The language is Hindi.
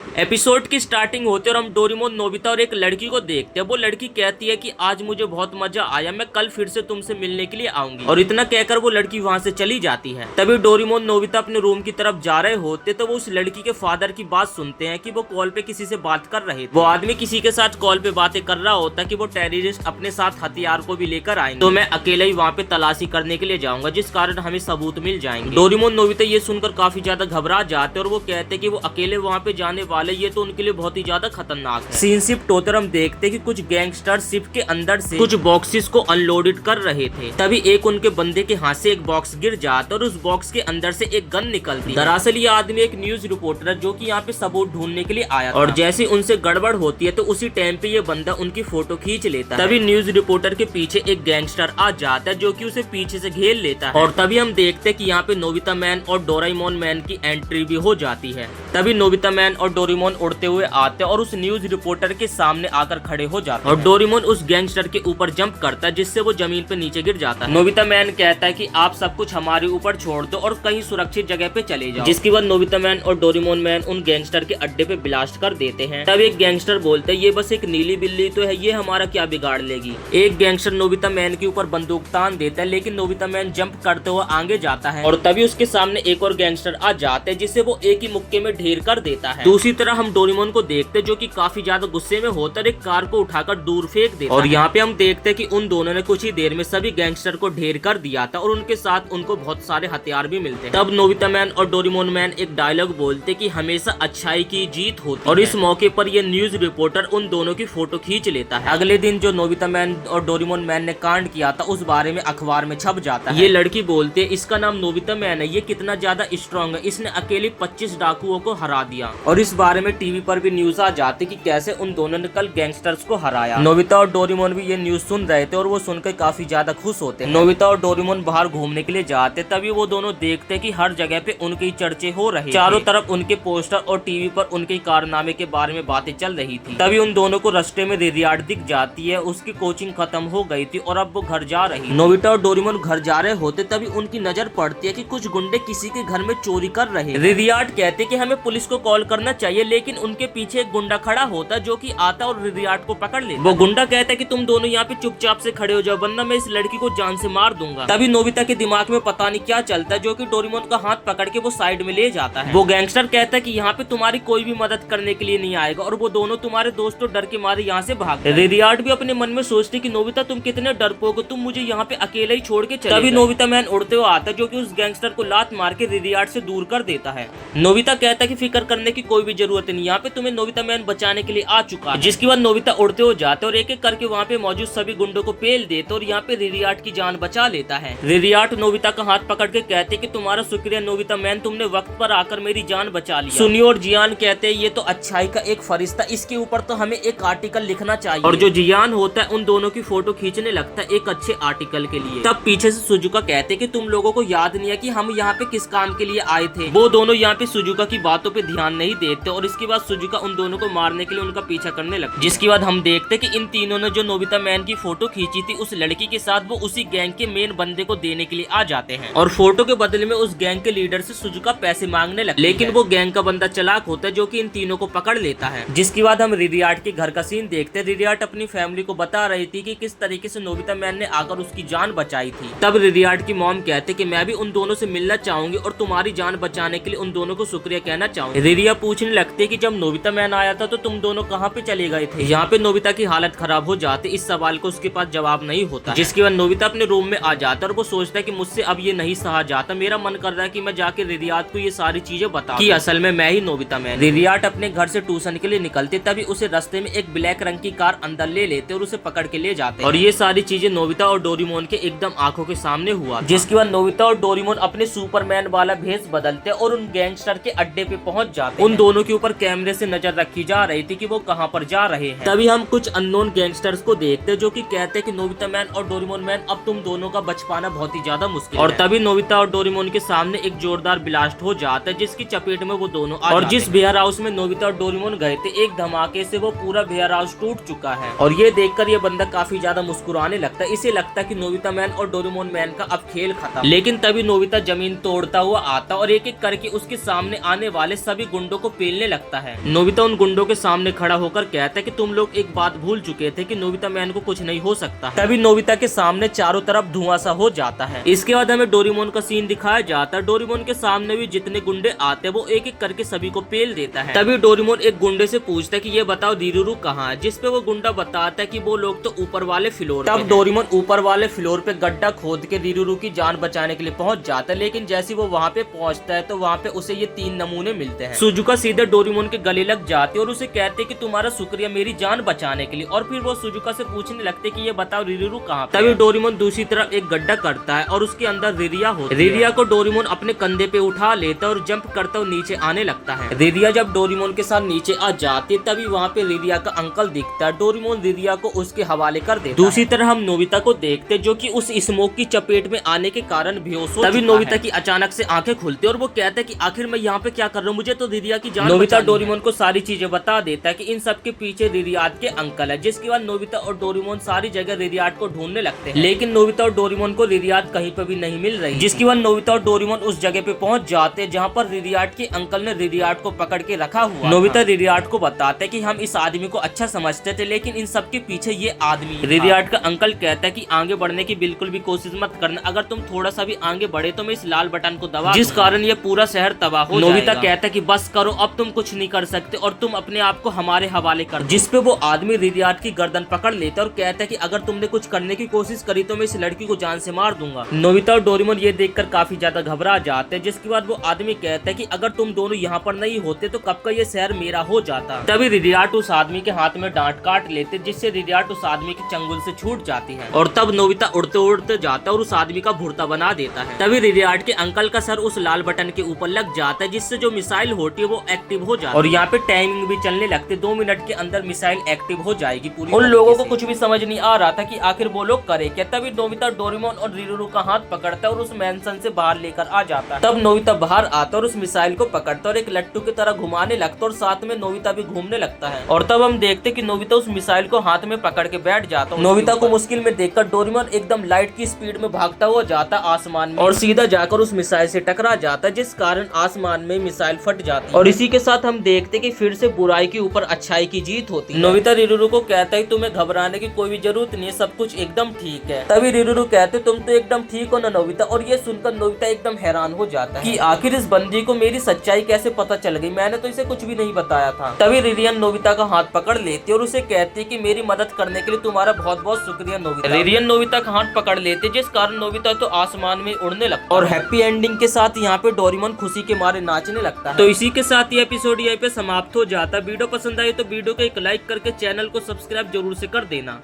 एपिसोड की स्टार्टिंग होते और हम डोरेमोन, नोबिता और एक लड़की को देखते हैं। वो लड़की कहती है कि आज मुझे बहुत मजा आया, मैं कल फिर से तुमसे मिलने के लिए आऊंगी। और इतना कहकर वो लड़की वहां से चली जाती है। तभी डोरेमोन, नोबिता अपने रूम की तरफ जा रहे होते तो वो उस लड़की के फादर की बात सुनते हैं कि वो कॉल पे किसी से बात कर रहे थे। वो आदमी किसी के साथ कॉल पे बातें कर रहा होता कि वो टेररिस्ट अपने साथ हथियार को भी लेकर आएंगे, तो मैं अकेले ही वहाँ पे तलाशी करने के लिए जाऊंगा, जिस कारण हमें सबूत मिल जाएंगे। डोरेमोन, नोबिता ये सुनकर काफी ज्यादा घबरा जाते और वो कहते कि वो अकेले वहाँ पे जाने वाले, ये तो उनके लिए बहुत ही ज्यादा खतरनाक है। सीन शिफ्ट होकर हम देखते कि कुछ गैंगस्टर शिप के अंदर से कुछ बॉक्सेस को अनलोडेड कर रहे थे। तभी एक उनके बंदे के हाथ से एक बॉक्स गिर जाता और उस बॉक्स के अंदर से एक गन निकलती। दरअसल ये आदमी एक न्यूज रिपोर्टर है जो कि यहाँ पे सबूत ढूंढने के लिए आया था। और जैसे उनसे गड़बड़ होती है तो उसी टाइम पे ये बंदा उनकी फोटो खींच लेता है। तभी न्यूज रिपोर्टर के पीछे एक गैंगस्टर आ जाता है जो कि उसे पीछे से घेर लेता है। और तभी हम देखते हैं कि यहाँ पे नोबिता मैन और डोरेमोन मैन की एंट्री भी हो जाती है। तभी नोबिता मैन और डोरेमोन उड़ते हुए आते और उस न्यूज रिपोर्टर के सामने आकर खड़े हो जाते हैं। और डोरेमोन उस गैंगस्टर के ऊपर जंप करता है जिससे वो जमीन पे नीचे गिर जाता है। नोबिता मैन कहता है कि आप सब कुछ हमारे ऊपर छोड़ दो और कहीं सुरक्षित जगह पे चले जाओ, जिसके बाद नोबिता मैन और डोरेमोन मैन उन गैंगस्टर के अड्डे पे ब्लास्ट कर देते हैं। तब एक गैंगस्टर बोलते हैं ये बस एक नीली बिल्ली तो है, ये हमारा क्या बिगाड़ लेगी। एक गैंगस्टर नोबिता मैन के ऊपर बंदूक तान देता है, लेकिन नोबिता मैन जंप करते हुए आगे जाता है और तभी उसके सामने एक और गैंगस्टर आ जाते हैं जिसे वो एक ही मुक्के में ढेर कर देता है। दूसरी तरह हम डोरेमोन को देखते जो कि काफी ज्यादा गुस्से में होकर एक कार को उठाकर दूर फेंक देता और यहाँ पे हम देखते कि उन दोनों ने कुछ ही देर में सभी गैंगस्टर को ढेर कर दिया था और उनके साथ उनको बहुत सारे हथियार भी मिलते हैं। तब नोबिता मैन और डोरेमोन मैन एक डायलॉग बोलते कि हमेशा अच्छाई की जीत होती है। और इस मौके पर ये न्यूज रिपोर्टर उन दोनों की फोटो खींच लेता है। अगले दिन जो नोबिता मैन और डोरेमोन मैन ने कांड किया था उस बारे में अखबार में छप जाता है। ये लड़की बोलती है इसका नाम नोबिता मैन है, ये कितना ज्यादा स्ट्रॉन्ग है, इसने अकेले 25 डाकुओं को हरा दिया। और इस बारे में टीवी पर भी न्यूज आ जाती कि कैसे उन दोनों ने कल गैंगस्टर्स को हराया। नोबिता और डोरेमोन भी ये न्यूज सुन रहे थे और वो सुनकर काफी ज्यादा खुश होते हैं। नोबिता और डोरेमोन बाहर घूमने के लिए जाते तभी वो दोनों देखते कि हर जगह पे उनके चर्चे हो रहे, चारों तरफ उनके पोस्टर और टीवी पर उनके कारनामे के बारे में बातें चल रही थी। तभी उन दोनों को रास्ते में रिदियार्ड दिख जाती है, उसकी कोचिंग खत्म हो गई थी और अब वो घर जा रही। नोबिता और डोरेमोन घर जा रहे होते तभी उनकी नजर पड़ती है कि कुछ गुंडे किसी के घर में चोरी कर रहे। रिदियार्ड कहते कि हमें पुलिस को कॉल करना चाहिए, लेकिन उनके पीछे एक गुंडा खड़ा होता जो कि आता और रिदियार्ड को पकड़ लेता। वो गुंडा कहता है कि तुम दोनों यहाँ पे चुपचाप से खड़े हो जाओ वरना मैं इस लड़की को जान से मार दूंगा। तभी नोबिता के दिमाग में पता नहीं क्या चलता है जो कि डोरेमोन का हाथ पकड़ के वो साइड में ले जाता है। वो गैंगस्टर कहता है कि यहाँ पे तुम्हारी कोई भी मदद करने के लिए नहीं आएगा और वो दोनों तुम्हारे दोस्तों डर के मारे यहाँ से भाग गए। रिदियार्ड भी अपने मन में सोचते कि नोबिता तुम कितने डरपोक हो, तुम मुझे यहाँ पे अकेले ही छोड़ के चले। तभी नोबिता मैन उड़ते हुए आता है जो कि उस गैंगस्टर को लात मार के रिदियार्ड से दूर कर देता है। नोबिता कहता है कि फिक्र करने की कोई भी जरूरत नहीं, यहाँ पे तुम्हें नोबिता मैन बचाने के लिए आ चुका है। जिसके बाद नोबिता उड़ते हो जाते और एक एक करके वहाँ पे मौजूद सभी गुंडों को पेल देते और यहाँ पे रिदियार्ड की जान बचा लेता है। रिदियार्ड नोबिता का हाथ पकड़ के कहते कि तुम्हारा शुक्रिया नोबिता मैन, तुमने वक्त पर आकर मेरी जान बचा ली। सुनियो और जियान कहते हैं ये तो अच्छाई का एक फरिश्ता, इसके ऊपर तो हमें एक आर्टिकल लिखना चाहिए। और जो जियान होता है उन दोनों की फोटो खींचने लगता है एक अच्छे आर्टिकल के लिए। तब पीछे से सुजुका कहते कि तुम लोगों को याद नहीं है कि हम यहाँ पे किस काम के लिए आए थे। वो दोनों यहाँ पे सुजुका की बातों पे ध्यान नहीं देते और इसके बाद सुजुका उन दोनों को मारने के लिए उनका पीछा करने लगता। जिसके बाद हम देखते कि इन तीनों ने जो नोबिता मैन की फोटो खींची थी उस लड़की के साथ वो उसी गैंग के मेन बंदे को देने के लिए आ जाते हैं और फोटो के बदले में उस गैंग के लीडर से सुजुका पैसे मांगने लगती है। लेकिन वो गैंग का बंदा चालाक होता है जो कि इन तीनों को पकड़ लेता है। जिसके बाद हम रिदियार्ड के घर का सीन देखते हैं। रिदियार्ड अपनी फैमिली को बता रही थी कि किस तरीके से नोबिता मैन ने आकर उसकी जान बचाई थी। तब रिदियार्ड की मॉम कहते कि मैं भी उन दोनों से मिलना चाहूंगी और तुम्हारी जान बचाने के लिए उन दोनों को शुक्रिया कहना चाहूंगी। रिदिया पूछने लगती है कि जब नोबिता मैन आया था तो तुम दोनों कहाँ पे चले गए थे। यहाँ पे नोबिता की हालत खराब हो जाती, इस सवाल को उसके पास जवाब नहीं होता। जिसके बाद नोबिता अपने रूम में आ जाता और वो सोचता है कि मुझसे अब ये नहीं सहा जाता, मेरा मन कर रहा है कि मैं जाके रिदियार्ड को ये सारी चीजें बताऊं कि असल में मैं ही नोबिता मैन। रिदियार्ड अपने घर से ट्यूशन के लिए निकलते तभी उसे रास्ते में एक ब्लैक रंग की कार अंदर ले लेते और उसे पकड़ के ले जाते और ये सारी चीजें नोबिता और डोरेमोन के एकदम आंखों के सामने हुआ। जिसके बाद नोबिता और डोरेमोन अपने सुपरमैन वाला भेष बदलते और उन गैंगस्टर के अड्डे पे पहुंच जाते। उन दोनों के ऊपर कैमरे से नजर रखी जा रही थी कि वो कहां पर जा रहे हैं। तभी हम कुछ अननोन गैंगस्टर्स को देखते जो कि कहते कि नोबिता मैन और डोरेमोन मैन अब तुम दोनों का बच पाना बहुत ही ज्यादा मुश्किल और तभी नोबिता और डोरेमोन के सामने एक जोरदार ब्लास्ट हो जाता है जिसकी चपेट में वो दोनों और जिस वेयर हाउस में नोबिता और डोरेमोन गए थे एक धमाके से वो पूरा वेयर हाउस टूट चुका है। और ये देखकर ये बंदा काफी ज्यादा मुस्कुराने लगता है। इसे लगता है कि नोबिता मैन और डोरेमोन मैन का अब खेल खत्म। लेकिन तभी नोबिता जमीन तोड़ता हुआ आता और एक एक करके उसके सामने आने वाले सभी गुंडों को पेल पेलने लगता है। नोबिता उन गुंडों के सामने खड़ा होकर कहता है कि तुम लोग एक बात भूल चुके थे कि नोबिता मैन को कुछ नहीं हो सकता। तभी नोबिता के सामने चारों तरफ धुआं सा हो जाता है। इसके बाद हमें डोरेमोन का सीन दिखाया जाता है। डोरेमोन के सामने भी जितने गुंडे आते हैं वो एक एक करके सभी को पेल देता है। तभी डोरेमोन एक गुंडे से पूछता है कि ये बताओ रिरुरू कहाँ है, जिसपे वो गुंडा बताता है कि वो लोग तो ऊपर वाले फ्लोर। तब डोरेमोन ऊपर वाले फ्लोर पे गड्ढा खोद के रिरुरू की जान बचाने के लिए पहुंच जाता है, लेकिन जैसे वो वहाँ पे पहुंचता है तो वहाँ पे उसे ये 3 नमूने मिलते हैं। सुजुका सीधे डोरेमोन के गले लग जाते और उसे कहते कि तुम्हारा शुक्रिया मेरी जान बचाने के लिए, और फिर वो सुजुका से पूछने लगते कि ये बताओ रिरुरू कहाँ पे। तभी डोरेमोन दूसरी तरफ एक गड्ढा करता है और उसके अंदर रिरिया होती है। रिरिया को डोरेमोन अपने कंधे पे उठा लेता है और जंप करता हुआ नीचे आने लगता है। रिरिया जब डोरेमोन के साथ नीचे आ जाती है तभी वहाँ पे रिरिया का अंकल दिखता है। डोरेमोन रिरिया को उसके हवाले कर देता है। दूसरी तरफ हम नोबिता को देखते जो कि उस स्मोक की चपेट में आने के कारण बेहोश हो। तभी नोबिता की अचानक से आंखें खुलती है और वो कहता है कि आखिर मैं यहाँ पे क्या कर रहा हूँ, मुझे तो रिरिया की जान। नोबिता डोरेमोन को सारी चीजें बता देता है कि इन सब के पीछे रिरियाट के अंकल है। जिसके बाद नोबिता और डोरेमोन सारी जगह रिरियाट को ढूंढने लगते हैं, लेकिन नोबिता और डोरेमोन को रिरियाट कहीं पे भी नहीं मिल रही। जिसके बाद नोबिता और डोरेमोन उस जगह पे पहुंच जाते हैं जहाँ पर रिरियाट के अंकल ने रिरियाट को पकड़ के रखा हुआ। नोबिता रिरियाट को बताते कि हम इस आदमी को अच्छा समझते थे, लेकिन इन सब के पीछे ये आदमी। रिरियाट का अंकल कहता है कि आगे बढ़ने की बिल्कुल भी कोशिश मत करना, अगर तुम थोड़ा सा भी आगे बढ़े तो मैं इस लाल बटन को दबा, जिस कारण ये पूरा शहर तबाह हो जाएगा। नोबिता कहता है कि बस करो, अब तुम कुछ नहीं कर सकते और तुम अपने आप को हमारे हवाले कर। जिसपे वो आदमी रिरियाट की गर्दन पकड़ लेता है और कहता है कि अगर तुमने कुछ करने की कोशिश करी तो मैं इस लड़की को जान से मार दूंगा। नोबिता और डोरेमोन ये देखकर काफी ज्यादा घबरा जाते हैं। जिसके बाद वो आदमी कहता है कि अगर तुम दोनों यहाँ पर नहीं होते तो कब का ये शहर मेरा हो जाता। तभी रिरियाट उस आदमी के हाथ में डांट काट लेते, जिससे रिरियाट उस आदमी के चंगुल से छूट जाती है और तब नोबिता उड़ते उड़ते जाता है और उस आदमी का भुर्ता बना देता है। तभी रिरियाट के अंकल का सर उस लाल बटन के ऊपर लग जाता है, जिससे जो मिसाइल होती है वो एक्टिव हो जाती है और यहाँ पे टाइमिंग भी चलने लगती है। 2 मिनट के अंदर मिसाइल एक्टिव हो जाएगी पूरी। उन लोगों को कुछ भी समझ नहीं आ रहा था कि आखिर वो लोग करे क्या। तभी नोबिता डोरेमोन और रिरुरू का हाथ पकड़ता है और उस मैंसन से बाहर लेकर आ जाता है। तब नोबिता बाहर आता और उस मिसाइल को पकड़ता और एक लट्टू की तरह घुमाने लगता और साथ में नोबिता भी घूमने लगता है। और तब हम देखते कि नोबिता उस मिसाइल को हाथ में पकड़ के बैठ जाता है। नोबिता को मुश्किल में देखकर डोरेमोन एकदम लाइट की स्पीड में भागता हुआ जाता आसमान में और सीधा जाकर उस मिसाइल से टकरा जाता है, जिस कारण आसमान में मिसाइल फट जाती है। और इसी के साथ हम देखते कि फिर से बुराई के ऊपर अच्छाई की जीत होती है। नोबिता रिरुरू को कहता है तुम्हें घबराने की कोई भी जरूरत नहीं है, सब कुछ एकदम ठीक है। तभी रिरुरू कहते तुम तो एकदम ठीक हो ना नोबिता। और ये सुनकर नोबिता एकदम हैरान हो जाता है कि आखिर इस बंदी को मेरी सच्चाई कैसे पता चल गई, मैंने तो इसे कुछ भी नहीं बताया था। तभी रिरियन नोबिता का हाथ पकड़ लेती और उसे कहती कि मेरी मदद करने के लिए तुम्हारा बहुत बहुत शुक्रिया नोबिता। रिरियन नोबिता का हाथ पकड़ लेते, जिस कारण नोबिता तो आसमान में उड़ने लगता और हैप्पी एंडिंग के साथ यहाँ पे डोरेमोन खुशी के मारे नाचने लगता है। तो इसी के साथ ये एपिसोड यहीं पे समाप्त हो जाता है। वीडियो पसंद आई तो वीडियो को एक लाइक करके चैनल को सब्सक्राइब जरूर से कर देना।